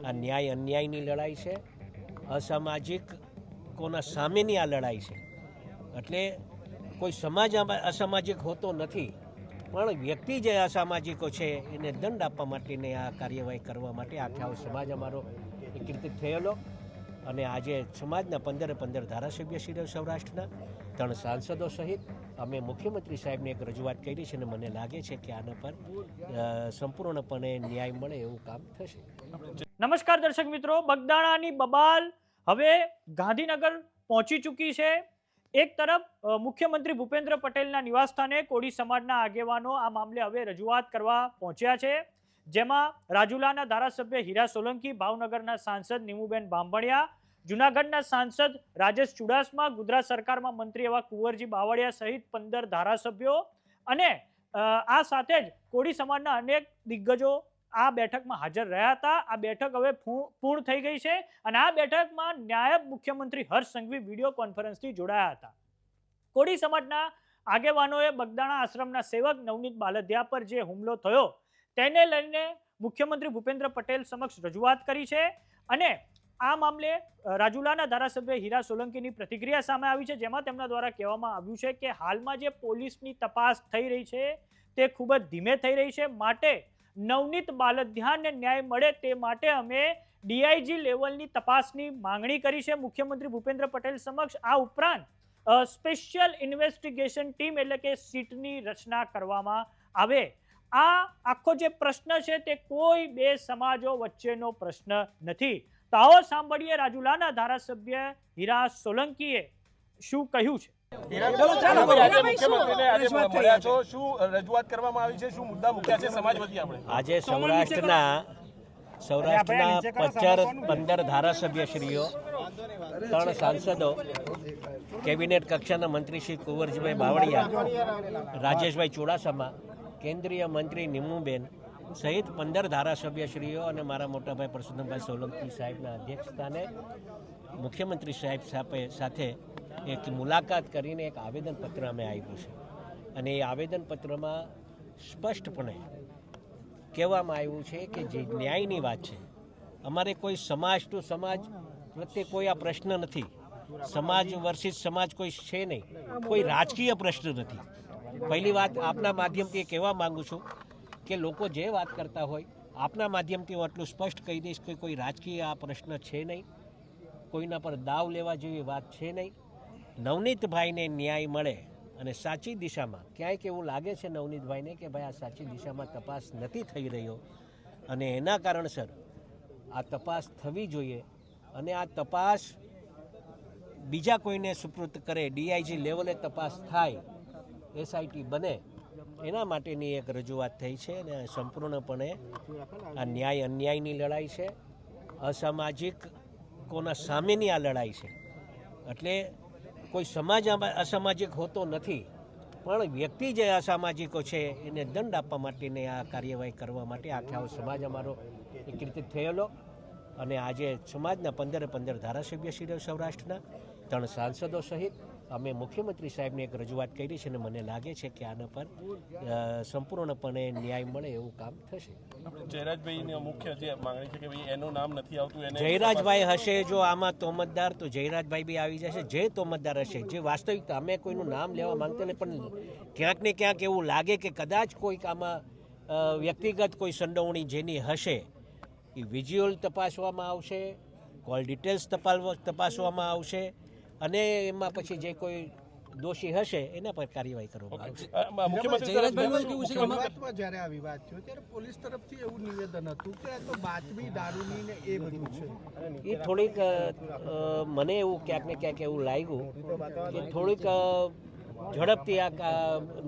આ ન્યાય અન્યાયની લડાઈ છે, અસામાજિકોના સામેની આ લડાઈ છે. એટલે કોઈ સમાજ અસામાજિક હોતો નથી, પણ વ્યક્તિ જે અસામાજિકો છે એને દંડ આપવા માટેની આ કાર્યવાહી કરવા માટે આખો સમાજ અમારો એકત્રિત થયેલો. અને આજે સમાજના 15 ધારાસભ્યશ્રીઓ સૌરાષ્ટ્રના 3 સાંસદો સહિત અમે મુખ્યમંત્રી સાહેબને એક રજૂઆત કરી છે અને મને લાગે છે કે આના પર સંપૂર્ણપણે ન્યાય મળે એવું કામ થશે. નમસ્કાર દર્શક મિત્રો, બગદાણાની બબાલ હવે ગાંધીનગર પહોંચી ચૂકી છે. એક તરફ મુખ્યમંત્રી ભૂપેન્દ્ર પટેલના નિવાસસ્થાને કોળી સમાજના આગેવાનો આ મામલે હવે રજૂઆત કરવા પહોંચ્યા છે, જેમાં રાજુલાના ધારાસભ્ય હીરા સોલંકી, ભાવનગરના સાંસદ નીમુબેન બાંભણિયા, જૂનાગઢના સાંસદ રાજેશ ચુડાસમા, ગુજરાત સરકારમાં મંત્રી એવા કુંવરજી બાવળિયા સહિત 15 ધારાસભ્યો અને આ સાથે જ કોળી સમાજના અનેક દિગ્ગજો આ બેઠકમાં હાજર રહ્યા હતા. આ બેઠક હવે પૂર્ણ થઈ ગઈ છે અને આ બેઠકમાં નાયબ મુખ્યમંત્રી હર્ષ સંઘવી વિડીયો કોન્ફરન્સથી જોડાયા હતા. કોળી સમાજના આગેવાનોએ બગદાણા આશ્રમના સેવક નવનીત બાલદિયા પર જે હુમલો થયો તેને લઈને મુખ્યમંત્રી ભૂપેન્દ્ર પટેલ સમક્ષ રજૂઆત કરી છે અને આ મામલે રાજુલાના ધારાસભ્ય હીરા સોલંકીની પ્રતિક્રિયા સામે આવી છે, જેમાં તેમના દ્વારા કહેવામાં આવ્યું છે કે હાલમાં જે પોલીસની તપાસ થઈ રહી છે તે ખૂબ જ ધીમે થઈ રહી છે, માટે નવનીત બાલદિયાને ન્યાય મળે તે માટે અમે ડીઆઈજી લેવલની તપાસની માંગણી કરી છે મુખ્યમંત્રી ભૂપેન્દ્ર પટેલ સમક્ષ. આ ઉપરાંત સ્પેશિયલ ઇન્વેસ્ટિગેશન ટીમ એટલે કે સીટની રચના કરવામાં આવે. આ આખો જે પ્રશ્ન છે તે કોઈ બે સમાજો વચ્ચેનો પ્રશ્ન નથી. તો આવો સાંભળીએ રાજુલાના ધારાસભ્ય હીરા સોલંકીએ શું કહ્યું છે. આજે સૌરાષ્ટ્રના 15 ધારાસભ્યશ્રીઓ, 3 સાંસદો, કેબિનેટ કક્ષાના મંત્રી શ્રી કુંવરજીભાઈ બાવળિયા, રાજેશભાઈ ચુડાસમા, કેન્દ્રીય મંત્રી નીમુબેન સહિત 15 ધારાસભ્યશ્રીઓ અને મારા મોટાભાઈ પરસોત્તમભાઈ સોલંકી સાહેબના અધ્યક્ષસ્થાને મુખ્યમંત્રી સાહેબ સાથે એક મુલાકાત કરીને એક આવેદનપત્ર અમે આપ્યું છે અને એ આવેદનપત્રમાં સ્પષ્ટપણે કહેવામાં આવ્યું છે કે જે ન્યાયની વાત છે, અમારે કોઈ સમાજ ટુ સમાજ પ્રત્યે કોઈ આ પ્રશ્ન નથી. સમાજ વર્સિસ સમાજ કોઈ છે નહીં, કોઈ રાજકીય પ્રશ્ન નથી. પહેલી વાત આપના માધ્યમથી કહેવા માગું છું કે લોકો જે વાત કરતા હોય આપના માધ્યમથી હું આટલું સ્પષ્ટ કહી દઈશ કે કોઈ રાજકીય આ પ્રશ્ન છે નહીં, કોઈના પર દાવ લેવા જેવી વાત છે નહીં. નવનીતભાઈને ન્યાય મળે અને સાચી દિશામાં ક્યાંક એવું લાગે છે નવનીતભાઈને કે ભાઈ આ સાચી દિશામાં તપાસ નથી થઈ રહ્યો અને એના કારણસર આ તપાસ થવી જોઈએ અને આ તપાસ બીજા કોઈને સુપૃત કરે, ડીઆઈજી લેવલે તપાસ થાય, એસઆઈટી બને, એના માટેની એક રજૂઆત થઈ છે અને સંપૂર્ણપણે આ ન્યાય અન્યાયની લડાઈ છે, અસામાજિકોના સામેની આ લડાઈ છે. એટલે કોઈ સમાજ અસામાજિક હોતો નથી, પણ વ્યક્તિ જે અસામાજિકો છે એને દંડ આપવા માટેની આ કાર્યવાહી કરવા માટે આખો સમાજ અમારો એકત્રિત થયેલો. અને આજે સમાજના 15 ધારાસભ્યશ્રીઓ સૌરાષ્ટ્રના 3 સાંસદો સહિત અમે મુખ્યમંત્રી સાહેબને એક રજૂઆત કરી છે અને મને લાગે છે કે આના પર સંપૂર્ણપણે ન્યાય મળે એવું કામ થશે. જયરાજભાઈની મુખ્ય જે માંગણી છે કે ભાઈ એનું નામ નથી આવતું, જયરાજભાઈ હશે જો આમાં તોમતદાર તો જયરાજભાઈ બી આવી જશે. જે તોમતદાર હશે, જે વાસ્તવિકતા, અમે કોઈનું નામ લેવા માંગતા નહીં, પણ ક્યાંક ને ક્યાંક એવું લાગે કે કદાચ કોઈક આમાં વ્યક્તિગત કોઈ સંડોવણી જેની હશે એ વિઝ્યુઅલ તપાસવામાં આવશે, કોલ ડિટેલ્સ તપાસવામાં આવશે અને એમાં પછી જે કોઈ દોષી હશે એના પર કાર્યવાહી કરવામાં આવશે. જ્યારે આ વિવાદ થયો ત્યારે પોલીસ તરફથી એવું નિવેદન હતું કે તો બાતમી દારૂની ને એ બધું છે. એ થોડીક મને એવું ક્યાંક ને ક્યાંક એવું લાગ્યું કે થોડીક ઝડપથી આ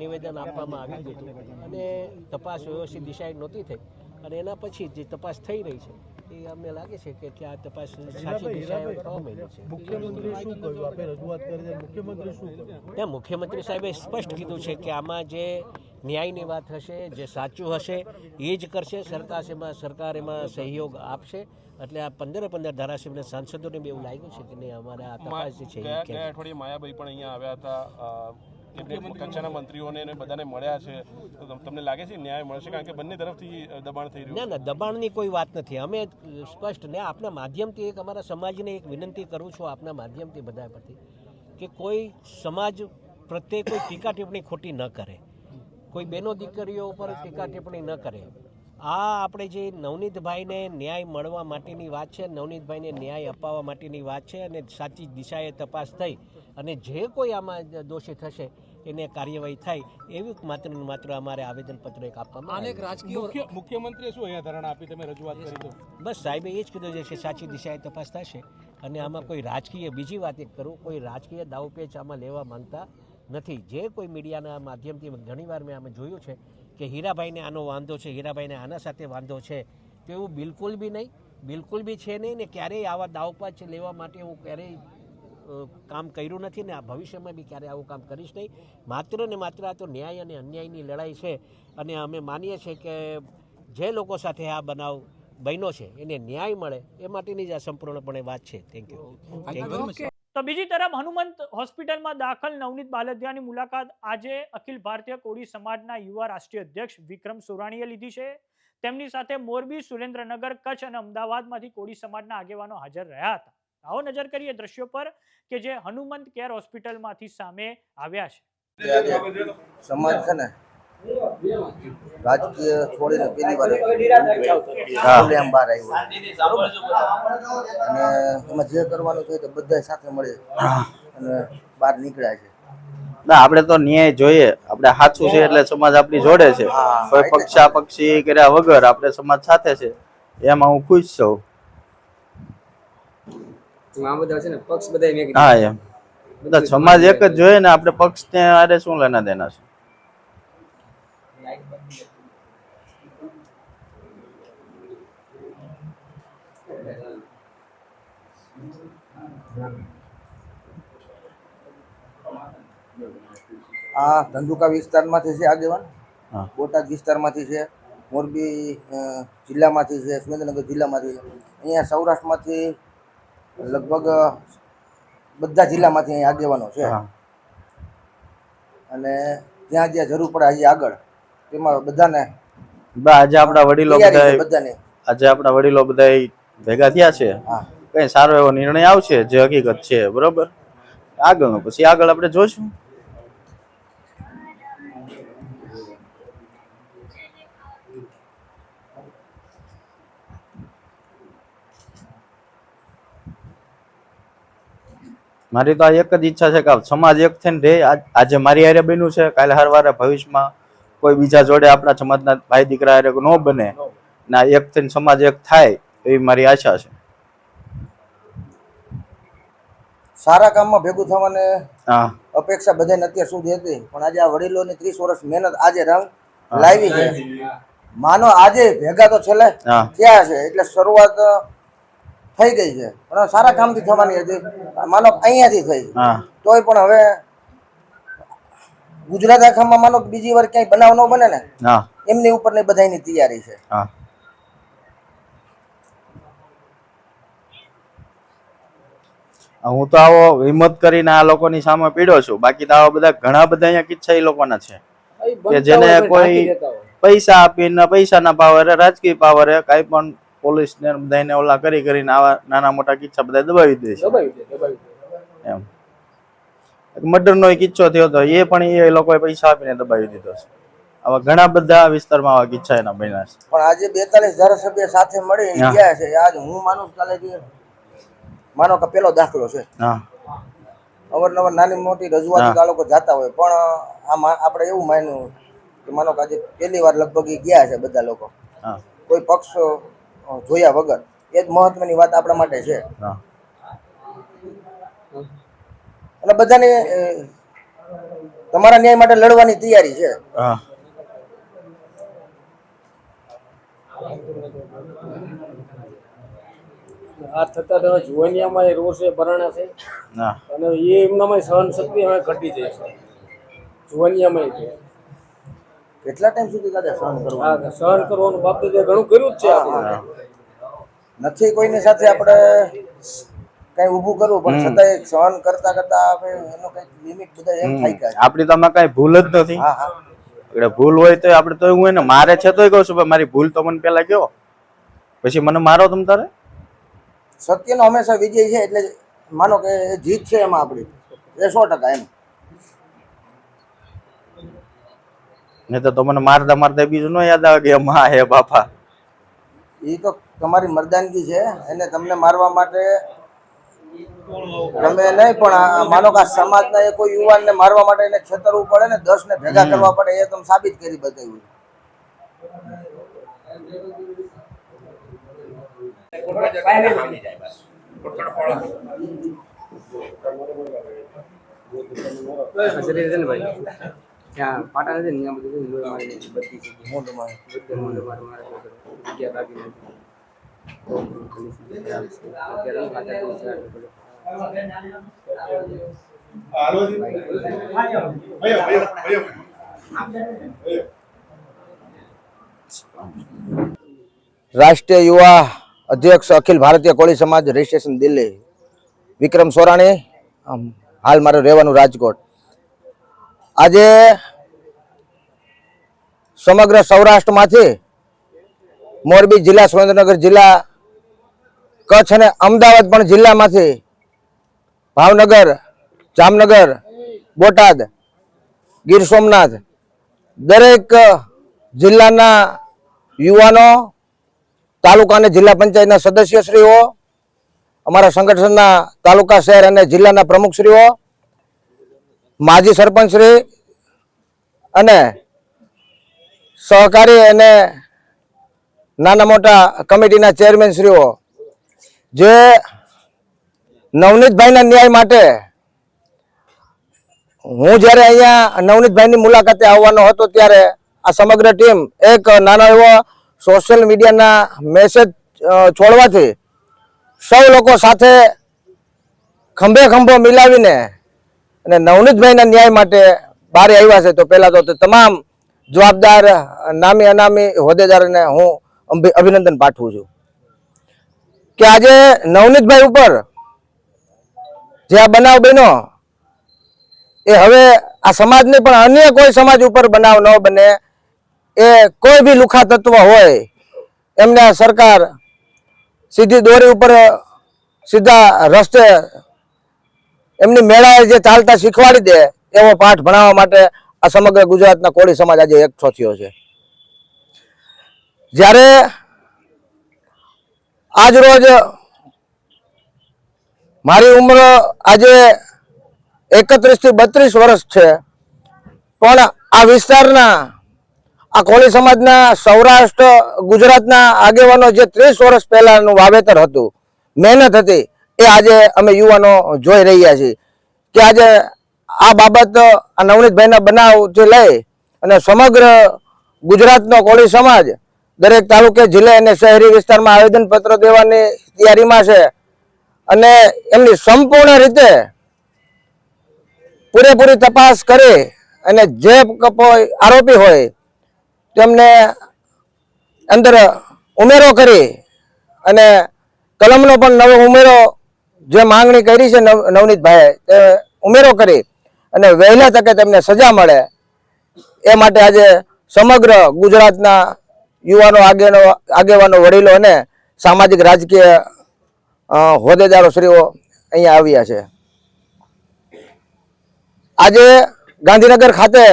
નિવેદન આપવામાં આવ્યું હતું અને તપાસ વ્યવસ્થિત દિશાએ નહોતી થઈ અને એના પછી જે તપાસ થઈ રહી છે એ અમને લાગે છે કે આ તપાસ સાચી દિશાએ થવા માંડી છે. મુખ્યમંત્રી શું કહ્યું? આપણે રજૂઆત કરી, મુખ્યમંત્રી શું કહ્યું? મુખ્યમંત્રી સાહેબે સ્પષ્ટ કીધું છે કે આમાં જે ન્યાયની વાત હશે, જે સાચું હશે એ જ કરશે. સરકાર એમાં સહયોગ આપશે. એટલે આ 15 ધારાસભ્યના સાંસદોને બી એવું લાગ્યું છે કે નહીં, અમારે આ તપાસ જે છે. ગયા અઠવાડિયે માયાભાઈ પણ અહીંયા આવ્યા હતા કેબિનેટ કક્ષાના મંત્રીઓને અને બધાને મળ્યા છે, તો તમને લાગે છે ન્યાય મળશે? કારણ કે બંને તરફથી દબાણ થઈ રહ્યું ના દબાણની કોઈ વાત નથી. અમે સ્પષ્ટ ને આપના માધ્યમથી એક અમારા સમાજને એક વિનંતી કરું છું, આપના માધ્યમથી બધા પરથી, કે કોઈ સમાજ પ્રત્યે કોઈ ટીકા ટિપ્પણી ખોટી ન કરે, કોઈ બેનો દીકરીઓ ઉપર ટીકા ટિપ્પણી ન કરે. આ આપણે જે નવનીતભાઈને ન્યાય મળવા માટેની વાત છે, નવનીતભાઈને ન્યાય અપાવવા માટેની વાત છે, અને સાચી દિશાએ તપાસ થઈ અને જે કોઈ આમાં દોષી થશે એને કાર્યવાહી થાય એવી માત્ર ને માત્ર અમારે આવેદનપત્ર એક આપવામાં મુખ્યમંત્રીએ શું અહીંયા ધરણા આપી, તમે રજૂઆત કરી તો? બસ સાહેબે એ જ કીધું છે કે સાચી દિશાએ તપાસ થશે અને આમાં કોઈ રાજકીય, બીજી વાત એક કરું, કોઈ રાજકીય દાવપેચ આમાં લેવા માંગતા નથી. જે કોઈ મીડિયાના માધ્યમથી ઘણીવાર મેં આમાં જોયું છે કે હીરાભાઈને આનો વાંધો છે, હીરાભાઈને આના સાથે વાંધો છે, તો એવું બિલકુલ બી છે નહીં ને ક્યારેય આવા દાવપેચ લેવા માટે હું ક્યારેય કામ કર્યું નથી ને આ ભવિષ્યમાં બી ક્યારે આવું કામ કરીશ નહીં. માત્ર ને માત્ર આ તો ન્યાય અને અન્યાયની લડાઈ છે અને અમે માનીએ છીએ કે જે લોકો સાથે આ બનાવ બન્યો છે એને ન્યાય મળે એ માટેની જ આ સંપૂર્ણપણે વાત છે. Thank you. તો બીજી તરફ હનુમંત હોસ્પિટલમાં દાખલ નવનીત બાલદિયાની મુલાકાત આજે અખિલ ભારતીય કોળી સમાજના યુવા રાષ્ટ્રીય અધ્યક્ષ વિક્રમ સોરાણીએ લીધી છે. તેમની સાથે મોરબી, સુરેન્દ્રનગર, કચ્છ અને અમદાવાદમાંથી કોળી સમાજના આગેવાનો હાજર રહ્યા હતા. આવો નજર કરીએ દ્રશ્યો પર કે જે હનુમંત કેર હોસ્પિટલમાંથી સામે આવ્યા છે. સમાજ છે ને રાજકીય છોડીને પેલી વાર આમ બહાર આવ્યો અને એમાં જે કરવાનું છે તો બધા સાથે મળી અને બહાર નીકળ્યા છે. ના આપણે તો ન્યાય જોઈએ, આપણે સાચું છે એટલે સમાજ આપણી જોડે છે. કોઈ પક્ષી કર્યા વગર આપણે સમાજ સાથે છે, એમાં હું ખુશ છું. હા એમ બધા સમાજ એક જ જોઈએ ને, આપણે પક્ષ ને આરે શું લેના દેના છે. આ ધંધુકા વિસ્તારમાંથી છે આગેવાન, બોટાદ વિસ્તારમાંથી છે, મોરબી જિલ્લામાંથી છે, સુરેન્દ્રનગર જિલ્લામાંથી છે, અહીંયા સૌરાષ્ટ્રમાંથી લગભગ બધા જિલ્લામાંથી અહીંયા આગેવાનો છે. અને જ્યાં જ્યાં જરૂર પડે હજી આગળ તેમાં બધાને આજે આપણા વડીલો બધા ભેગા થયા છે. કઈ સારો એવો નિર્ણય આવશે જે હકીકત છે, બરોબર. આગળનો પછી આગળ આપણે જોઈશું. મારી તો આ એક જ ઈચ્છા છે કે સમાજ એક થઈને રહે. આજે મારી હારે બન્યું છે, કાલે હરવારે ભવિષ્યમાં કોઈ બીજા જોડે આપણા સમાજના ભાઈ દીકરા હારે ન બને ને એક થઈને સમાજ એક થાય એવી મારી આશા છે. સારા કામમાં ભેગું થવાને અપેક્ષા બધાને અત્યાર સુધી હતી, પણ આજે આ વડીલોની 30 વર્ષ મહેનત આજે રંગ લાવી છે. માનો આજે ભેગા તો છેલ્લે થયા છે એટલે શરૂઆત થઈ ગઈ છે, પણ સારા કામથી થવાની હતી. માનો અહીંયાથી થઈ તોય પણ હવે ગુજરાત આખામાં માનો બીજી વાર ક્યાંય બનાવ ન બને ને એમની ઉપર ને બધાની તૈયારી છે. હું તો આવો હિંમત કરીને આ લોકોની સામે પીડ્યો છું. બાકી તો આવા બધા ઘણા બધા અહીંયા કિસ્સા એ લોકોના છે કે જેને કોઈ પૈસા આપીને પૈસાના પાવરે, રાજકીય પાવરે કાંઈ પણ પોલીસ ને બધાને ઓલા કરીને આવા નાના મોટા કિસ્સા બધા દબાવી દે છે. એમ મર્ડર નો કિસ્સો થયો હતો, એ પણ એ લોકોએ પૈસા આપીને દબાવી દીધો છે. આવા ઘણા બધા વિસ્તારમાં આવા કિસ્સા એના બન્યા છે. પણ આજે 42 ધારાસભ્ય સાથે મળી ગયા છે. આજ હું માનું કાલે માનો કે પેલો દાખલો છે. અવારનવાર નાની મોટી રજૂઆત આ લોકો જાતા હોય, પણ આપણે એવું માન્યું કે માનો કે આજે પહેલી વાર લગભગ ગયા છે બધા લોકો, કોઈ પક્ષ જોયા વગર. એ જ મહત્વની વાત આપણા માટે છે. અને બધાને તમારા ન્યાય માટે લડવાની તૈયારી છે. આ થતા તમે જુવાનિયામાં રોષે ભરાણા છે અને એ એમનામાં સહન શક્તિ હવે ઘટી જાય છે. જુવાનિયામાં કેટલા ટાઈમ સુધી દાદા સહન કરવાનું? સહન કરવાનું બાબતે ઘણું કર્યું જ છે. નથી કોઈની સાથે આપણે કઈ ઊભું કરવું પણ છતાંય સહન કરતા કરતા આપણે એનો કઈક લિમિટ બધા એમ થાય કે આપણી તો આમાં કઈ ભૂલ જ નથી. હા હા એટલે ભૂલ હોય તો આપણે તો હું એને મારે છે તોય કહું છું મારી ભૂલ તો મને પેલા કહો, પછી મને મારો તમ તારે. સત્યનો હંમેશા વિજય છે, એટલે માનો કે જીત છે એમાં આપણી એ 100% એમ. નહીં તો મને મારતા મારતા બીજું ન યાદ આવે કે માં હે બાપા. એ તો તમારી મર્દાનગી છે, એને તમને મારવા માટે તમે નહીં, પણ માનો કે આ સમાજના એ કોઈ યુવાનને મારવા માટે એને છેતરવું પડે ને 10 ને ભેગા કરવા પડે, એ તમે સાબિત કરી બતાવ્યું. રાષ્ટ્રીય યુવા અધ્યક્ષ અખિલ ભારતીય કોળી સમાજ રજિસ્ટ્રેશન દિલ્હી, વિક્રમ સોરાણી, હાલ મારે રહેવાનું રાજકોટ. આજે સમગ્ર સૌરાષ્ટ્રમાંથી મોરબી જિલ્લા, સુરેન્દ્રનગર જિલ્લા, કચ્છ અને અમદાવાદ પણ જિલ્લામાંથી, ભાવનગર, જામનગર, બોટાદ, ગીર સોમનાથ દરેક જિલ્લાના યુવાનો, તાલુકા અને જિલ્લા પંચાયતના સદસ્યશ્રીઓ, અમારા સંગઠનના તાલુકા, શહેર અને જિલ્લાના પ્રમુખશ્રીઓ, માજી સરપંચશ્રી અને સહકારી અને નાના મોટા કમિટીના ચેરમેનશ્રીઓ, જે નવનીતભાઈના ન્યાય માટે હું જ્યારે અહીંયા નવનીતભાઈની મુલાકાતે આવવાનો હતો ત્યારે આ સમગ્ર ટીમ એક નાનો એવો સોશિયલ મીડિયાના મેસેજ છોડવાથી સૌ લોકો સાથે ખંભે ખંભો મિલાવીને અને નવનીતભાઈના ન્યાય માટે બહાર આવ્યા છે. તો પહેલા તો તમામ જવાબદાર નામી અનામી હોદ્દેદારોને હું અભિનંદન પાઠવું છું કે આજે નવનીતભાઈ ઉપર જે આ બનાવ બન્યો એ હવે આ સમાજની પણ અન્ય કોઈ સમાજ ઉપર બનાવ ન બને, એ કોઈ બી લુખા તત્વ હોય એમને સરકાર સીધી દોરી ઉપર સીધા રસ્તે એમની મેળાએ જે ચાલતા શીખવાડી દે એવો પાઠ ભણાવવા માટે આ સમગ્ર ગુજરાતના કોળી સમાજ આજે એકઠો થયો છે. જ્યારે આજ રોજ મારી ઉંમર આજે 31 થી 32 વર્ષ છે, પણ આ વિસ્તારના આ કોળી સમાજના સૌરાષ્ટ્ર ગુજરાતના આગેવાનો જે 30 વર્ષ પહેલાનું વાવેતર હતું, મહેનત હતી, એ આજે અમે યુવાનો જોઈ રહ્યા છીએ કે આજે આ બાબત આ નવનીતભાઈના બનાવથી લઈ અને સમગ્ર ગુજરાતનો કોળી સમાજ દરેક તાલુકે, જિલ્લે અને શહેરી વિસ્તારમાં આવેદનપત્ર દેવાની તૈયારીમાં છે અને એમની સંપૂર્ણ રીતે પૂરેપૂરી તપાસ કરી અને જે કોઈ આરોપી હોય તેમને અંદર ઉમેરો કરી અને કલમનો પણ નવો ઉમેરો જે માંગણી કરી છે નવનીતભાઈએ તે ઉમેરો કરી અને વહેલા તકે તેમને સજા મળે એ માટે આજે સમગ્ર ગુજરાતના યુવાનો, આગેવાનો, વડીલો અને સામાજિક રાજકીય હોદ્દેદારો શ્રીઓ અહીંયા આવ્યા છે. આજે ગાંધીનગર ખાતે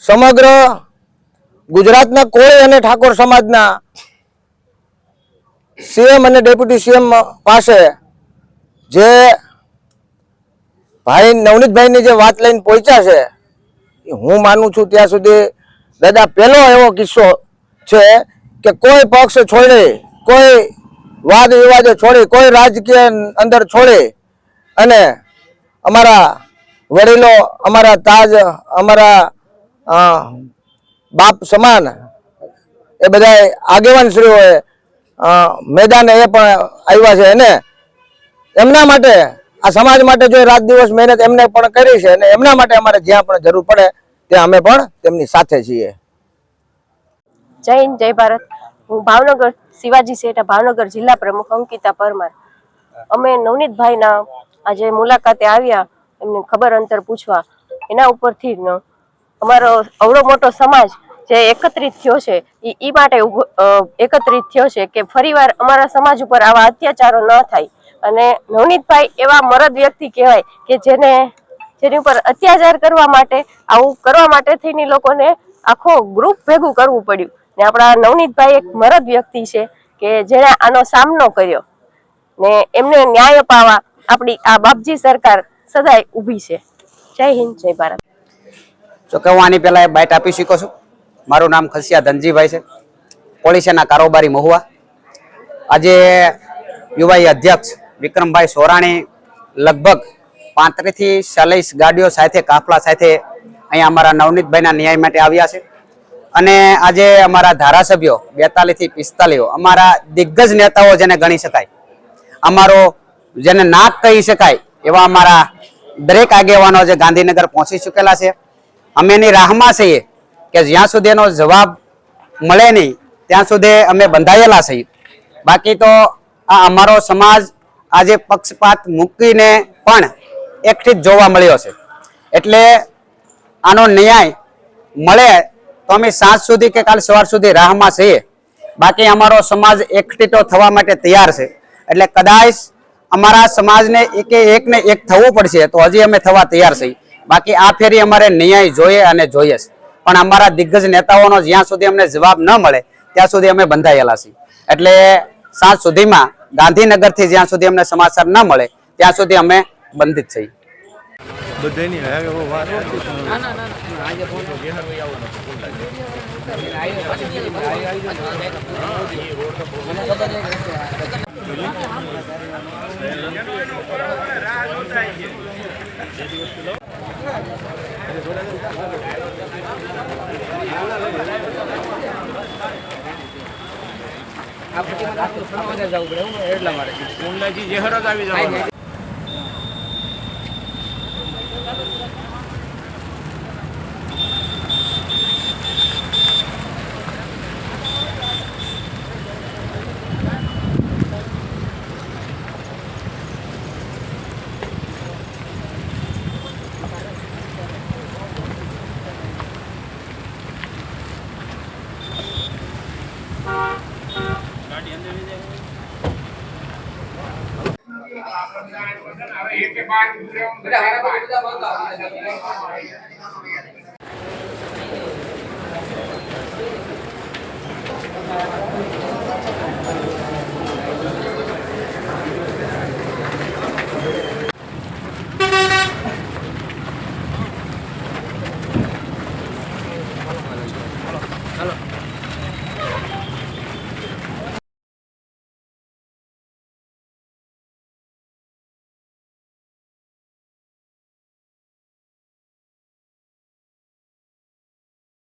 સમગ્ર ગુજરાતના કોળી અને ઠાકોર સમાજના સીએમ અને ડેપ્યુટી સીએમ પાસે જે ભાઈ નવનીતભાઈની જે વાત લઈને પહોંચ્યા છે, હું માનું છું ત્યાં સુધી દાદા પહેલો એવો કિસ્સો છે કે કોઈ પક્ષ છોડી, કોઈ વાદ વિવાદ છોડી, કોઈ રાજકીય અંદર છોડી અને અમારા વડીલો, અમારા તાજ, અમારા બાપ સમાન એ બધા આગેવાન શ્રીઓએ મેદાને એ પણ આવ્યા છે અને એમના માટે, આ સમાજ માટે જો રાત દિવસ મહેનત એમને પણ કરી છે અને એમના માટે અમારે જ્યાં પણ જરૂર પડે ત્યાં અમે પણ તેમની સાથે છીએ. જય હિન્દ, જય ભારત. હું ભાવનગર, શિવાજી શેઠા ભાવનગર જિલ્લા પ્રમુખ અંકિતા પરમાર. અમે નવનીતભાઈના આજે મુલાકાતે આવ્યા એમને ખબર અંતર પૂછવા, એના ઉપરથી અમારો અવળો મોટો સમાજ જે એકત્રિત થયો છે એ માટે એકત્રિત થયો છે કે ફરીવાર અમારા સમાજ ઉપર આવા અત્યાચારો ન થાય. અને નવનીતભાઈ એવા મરદ વ્યક્તિ કહેવાય કે જેની ઉપર અત્યાચાર કરવા માટે આવું કરવા માટે થઈને લોકોને આખો ગ્રુપ ભેગું કરવું પડ્યું. ને આપણા નવનીતભાઈ એક મરદ વ્યક્તિ છે કે જેણે આનો સામનો કર્યો ને એમને ન્યાય અપાવવા આપણી આ બાપજી સરકાર સદાય ઊભી છે. જય હિન્દ, જય ભારત. તો કે હું આની પહેલા બાઇટ આપી શીખો છું. મારું નામ ખસિયા ધનજીભાઈ છે, પોલીસના કારોબારી મહુવા. આજે યુવાઈ અધ્યક્ષ વિક્રમભાઈ સોરાણી લગભગ 35 થી 40 ગાડીઓ સાથે કાફલા સાથે અહીંયા અમારા નવનીતભાઈના ન્યાય માટે આવ્યા છે. અને આજે અમારા ધારાસભ્યો 42 થી 45 અમારા દિગ્ગજ નેતાઓ જેને ગણી શકાય, અમારો જેને નાક કહી શકાય એવા અમારા દરેક આગેવાનો જે ગાંધીનગર પહોંચી ચૂકેલા છે. અમે એની રાહમાં છીએ કે જ્યાં સુધી એનો જવાબ મળે નહીં ત્યાં સુધી અમે બંધાયેલા છીએ. બાકી તો આ અમારો સમાજ આજે પક્ષપાત મૂકીને પણ એકઠી જ જોવા મળ્યો છે. એટલે આનો ન્યાય મળે તો અમે સાંજ સુધી કે કાલ સવાર સુધી રાહમાં છીએ. બાકી અમારો સમાજ એકઠીટો થવા માટે તૈયાર છે. એટલે કદાચ અમારા સમાજને એકને એક થવું પડશે તો હજી અમે થવા તૈયાર છીએ. બાકી આ ફેરી અમારે ન્યાય જોઈએ અને જોઈએ જ. પણ અમારા દિગ્ગજ નેતાઓનો જ્યાં સુધી અમને જવાબ ન મળે ત્યાં સુધી અમે બંધાયેલા છીએ. એટલે સાંજ સુધીમાં ગાંધીનગરથી જ્યાં સુધી અમને સમાચાર ન મળે ત્યાં સુધી અમે બંધિત છીએ.